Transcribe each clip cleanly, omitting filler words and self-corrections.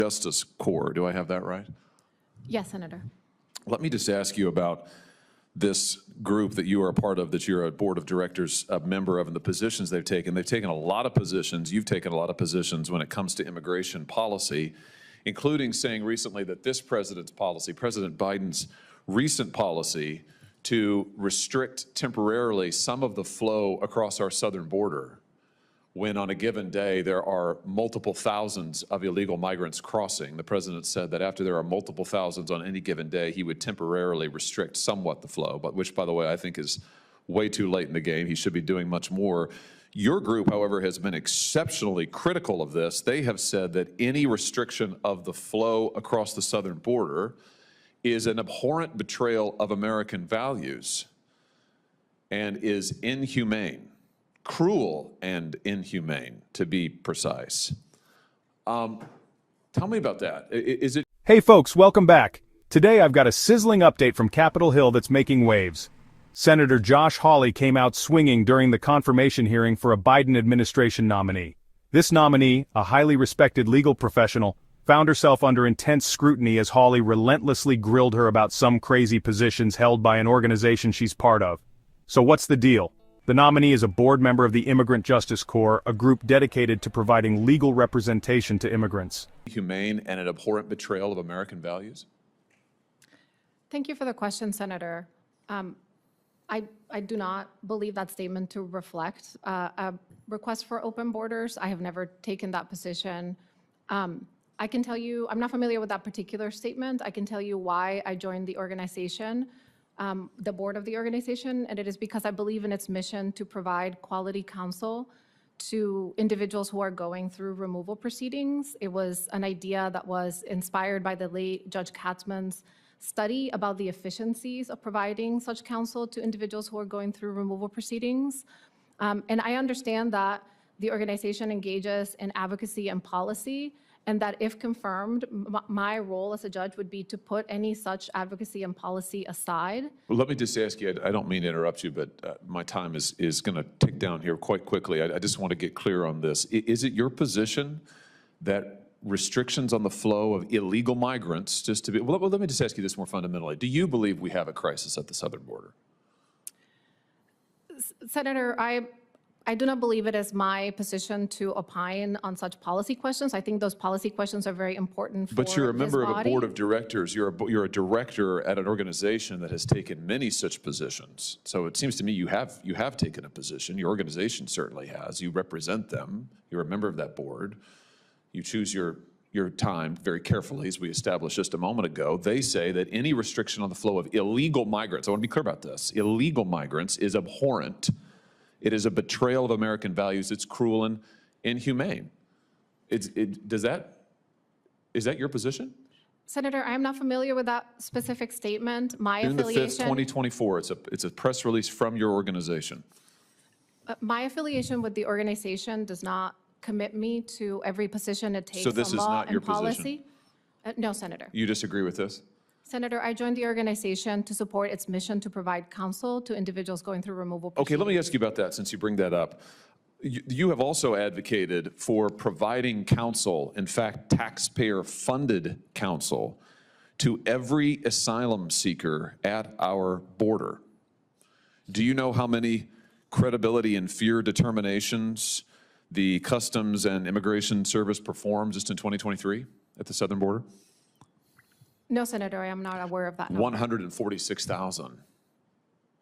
Justice Corps. Do I have that right? Yes, Senator. Let me just ask you about this group that you are a part of, that you're a board of directors member of, and the positions they've taken. They've taken a lot of positions. You've taken a lot of positions when it comes to immigration policy, including saying recently that this president's policy, President Biden's recent policy to restrict temporarily some of the flow across our southern border, when on a given day there are multiple thousands of illegal migrants crossing. The president said that after there are multiple thousands on any given day, he would temporarily restrict somewhat the flow, but which, by the way, I think is way too late in the game. He should be doing much more. Your group, however, has been exceptionally critical of this. They have said that any restriction of the flow across the southern border is an abhorrent betrayal of American values and is inhumane. Cruel and inhumane, to be precise. Tell me about that. Is it? Hey folks, welcome back. Today I've got a sizzling update from Capitol Hill that's making waves. Senator Josh Hawley came out swinging during the confirmation hearing for a Biden administration nominee. This nominee, a highly respected legal professional, found herself under intense scrutiny as Hawley relentlessly grilled her about some crazy positions held by an organization she's part of. So what's the deal? The nominee is a board member of the Immigrant Justice Corps, a group dedicated to providing legal representation to immigrants. Humane and an abhorrent betrayal of American values? Thank you for the question, Senator. I do not believe that statement to reflect a request for open borders. I have never taken that position. I can tell you, I'm not familiar with that particular statement. I can tell you why I joined the organization. The board of the organization, and it is because I believe in its mission to provide quality counsel to individuals who are going through removal proceedings. It was an idea that was inspired by the late Judge Katzman's study about the efficiencies of providing such counsel to individuals who are going through removal proceedings. And I understand that the organization engages in advocacy and policy, and that if confirmed, my role as a judge would be to put any such advocacy and policy aside. Well, let me just ask you, I don't mean to interrupt you, but my time is going to tick down here quite quickly. I just want to get clear on this. Is it your position that restrictions on the flow of illegal migrants, just to be, well, let me just ask you this more fundamentally. Do you believe we have a crisis at the southern border? Senator, I do not believe it is my position to opine on such policy questions. I think those policy questions are very important for But you're a member this of a board of directors. You're a director at an organization that has taken many such positions. So it seems to me you have taken a position. Your organization certainly has. You represent them. You're a member of that board. You choose your time very carefully, as we established just a moment ago. They say that any restriction on the flow of illegal migrants, I want to be clear about this, illegal migrants is abhorrent. It is a betrayal of American values. It's cruel and inhumane. Is that your position? Senator, I am not familiar with that specific statement. My June the 5th, affiliation, 2024. It's a press release from your organization. my affiliation with the organization does not commit me to every position it takes So this on is law not your and policy. position? No, Senator. You disagree with this? Senator, I joined the organization to support its mission to provide counsel to individuals going through removal proceedings. Okay, let me ask you about that since you bring that up. You have also advocated for providing counsel, in fact, taxpayer-funded counsel, to every asylum seeker at our border. Do you know how many credibility and fear determinations the Customs and Immigration Service performed just in 2023 at the southern border? No, Senator, I am not aware of that number. 146,000.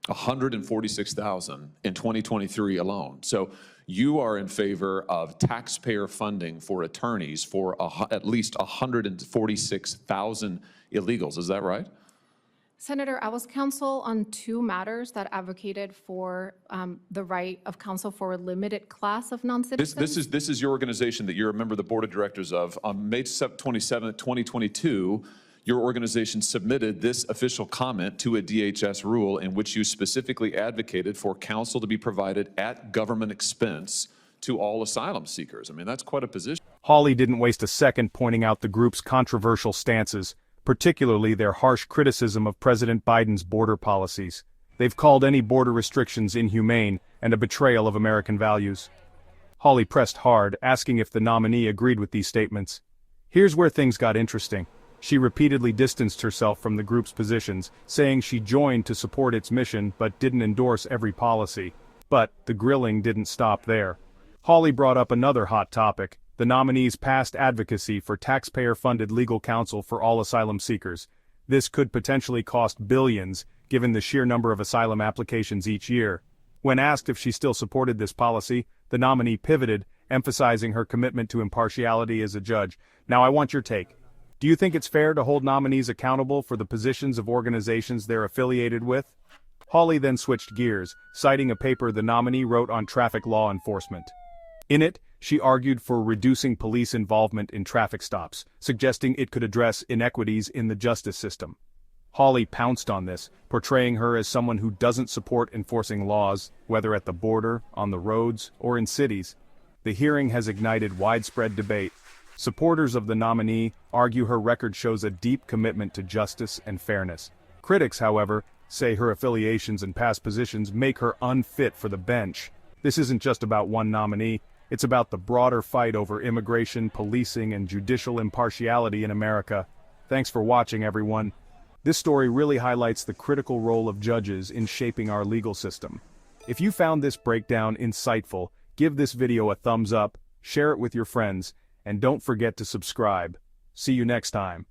146,000 in 2023 alone. So you are in favor of taxpayer funding for attorneys for at least 146,000 illegals. Is that right? Senator, I was counsel on 2 matters that advocated for the right of counsel for a limited class of non-citizens. This is your organization that you're a member of the board of directors of. On May 27, 2022, your organization submitted this official comment to a DHS rule in which you specifically advocated for counsel to be provided at government expense to all asylum seekers. I mean, that's quite a position. Hawley didn't waste a second pointing out the group's controversial stances, particularly their harsh criticism of President Biden's border policies. They've called any border restrictions inhumane and a betrayal of American values. Hawley pressed hard, asking if the nominee agreed with these statements. Here's where things got interesting. She repeatedly distanced herself from the group's positions, saying she joined to support its mission but didn't endorse every policy. But the grilling didn't stop there. Hawley brought up another hot topic: the nominee's past advocacy for taxpayer-funded legal counsel for all asylum seekers. This could potentially cost billions, given the sheer number of asylum applications each year. When asked if she still supported this policy, the nominee pivoted, emphasizing her commitment to impartiality as a judge. Now I want your take. Do you think it's fair to hold nominees accountable for the positions of organizations they're affiliated with? Hawley then switched gears, citing a paper the nominee wrote on traffic law enforcement. In it, she argued for reducing police involvement in traffic stops, suggesting it could address inequities in the justice system. Hawley pounced on this, portraying her as someone who doesn't support enforcing laws, whether at the border, on the roads, or in cities. The hearing has ignited widespread debate. Supporters of the nominee argue her record shows a deep commitment to justice and fairness. Critics, however, say her affiliations and past positions make her unfit for the bench. This isn't just about one nominee, it's about the broader fight over immigration, policing, and judicial impartiality in America. Thanks for watching, everyone. This story really highlights the critical role of judges in shaping our legal system. If you found this breakdown insightful, give this video a thumbs up, share it with your friends, and don't forget to subscribe. See you next time.